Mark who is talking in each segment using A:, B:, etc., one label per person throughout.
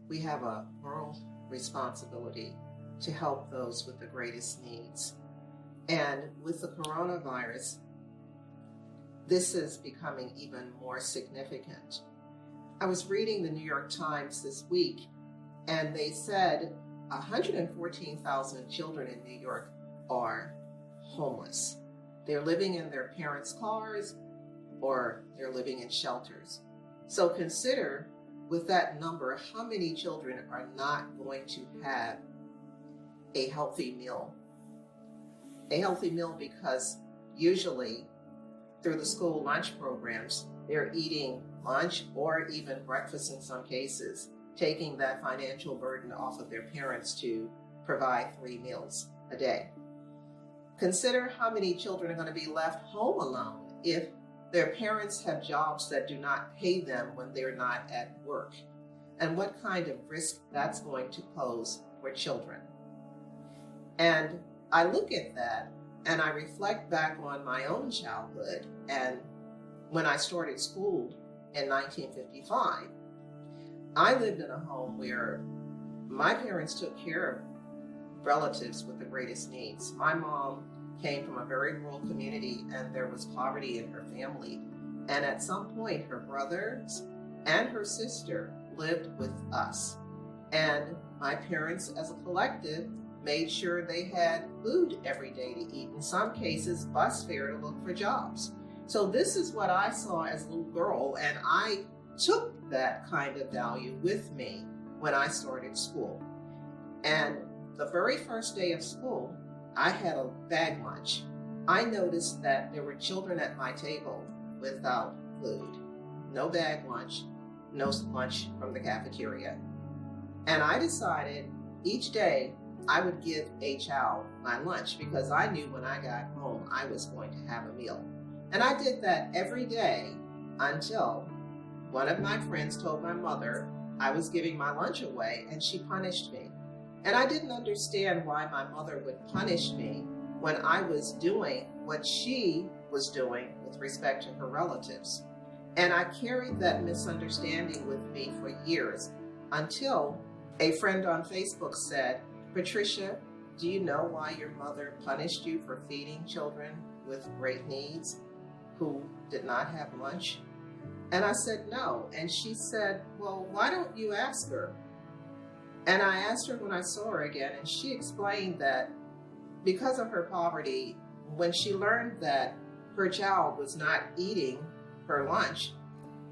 A: we have a moral responsibility to help those with the greatest needs. And with the coronavirus, this is becoming even more significant. I was reading the New York Times this week, and they said 114,000 children in New York are homeless. They're living in their parents' cars or they're living in shelters. So consider with that number, how many children are not going to have a healthy meal? A healthy meal because usually through the school lunch programs, they're eating lunch or even breakfast in some cases, taking that financial burden off of their parents to provide 3 meals a day. Consider how many children are going to be left home alone if their parents have jobs that do not pay them when they're not at work, and what kind of risk that's going to pose for children. And I look at that and I reflect back on my own childhood, and when I started school in 1955, I lived in a home where my parents took care of relatives with the greatest needs. My mom came from a very rural community and there was poverty in her family. And at some point, her brothers and her sister lived with us. And my parents, as a collective, made sure they had food every day to eat. In some cases, bus fare to look for jobs. So this is what I saw as a little girl, and I took that kind of value with me when I started school. And the very first day of school, I had a bag lunch. I noticed that there were children at my table without food. No bag lunch, no lunch from the cafeteria. And I decided each day I would give a child my lunch because I knew when I got home I was going to have a meal. And I did that every day until one of my friends told my mother I was giving my lunch away and she punished me. And I didn't understand why my mother would punish me when I was doing what she was doing with respect to her relatives. And I carried that misunderstanding with me for years until a friend on Facebook said, "Patricia, do you know why your mother punished you for feeding children with great needs who did not have lunch?" And I said, "No." And she said, "Well, why don't you ask her?" And I asked her when I saw her again, and she explained that because of her poverty, when she learned that her child was not eating her lunch,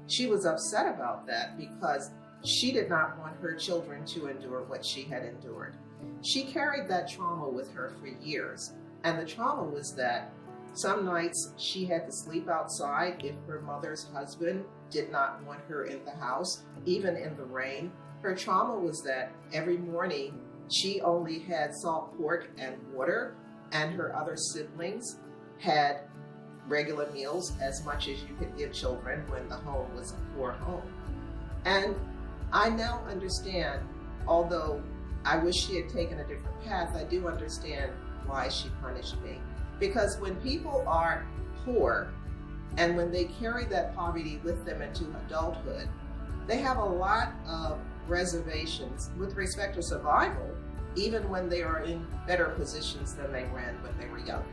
A: she was upset about that because she did not want her children to endure what she had endured. She carried that trauma with her for years, and the trauma was that some nights she had to sleep outside if her mother's husband did not want her in the house, even in the rain. Her trauma was that every morning she only had salt pork and water, and her other siblings had regular meals, as much as you could give children when the home was a poor home. And I now understand, although I wish she had taken a different path, I do understand why she punished me. Because when people are poor and when they carry that poverty with them into adulthood, they have a lot of reservations with respect to survival, even when they are in better positions than they were in when they were young.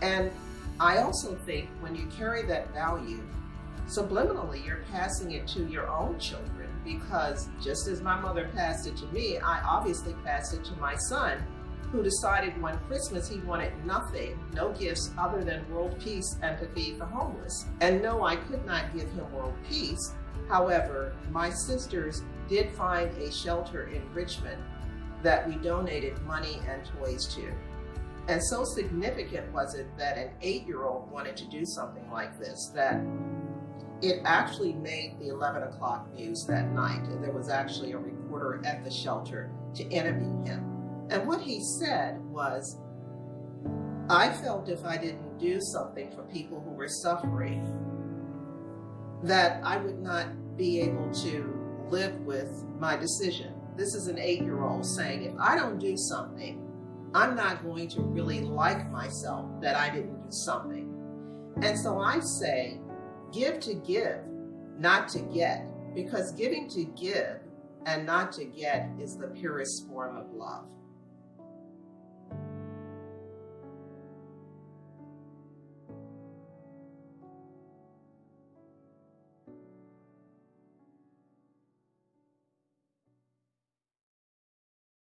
A: And I also think when you carry that value, subliminally you're passing it to your own children, because just as my mother passed it to me, I obviously passed it to my son, who decided one Christmas he wanted nothing, no gifts other than world peace and to feed the homeless. And no, I could not give him world peace. However, my sisters did find a shelter in Richmond that we donated money and toys to. And so significant was it that an 8-year-old wanted to do something like this, that it actually made the 11 o'clock news that night. And there was actually a reporter at the shelter to interview him. And what he said was, "I felt if I didn't do something for people who were suffering, that I would not be able to live with my decision." This is an 8-year-old saying, if I don't do something, I'm not going to really like myself that I didn't do something. And so I say, give to give, not to get, because giving to give and not to get is the purest form of love.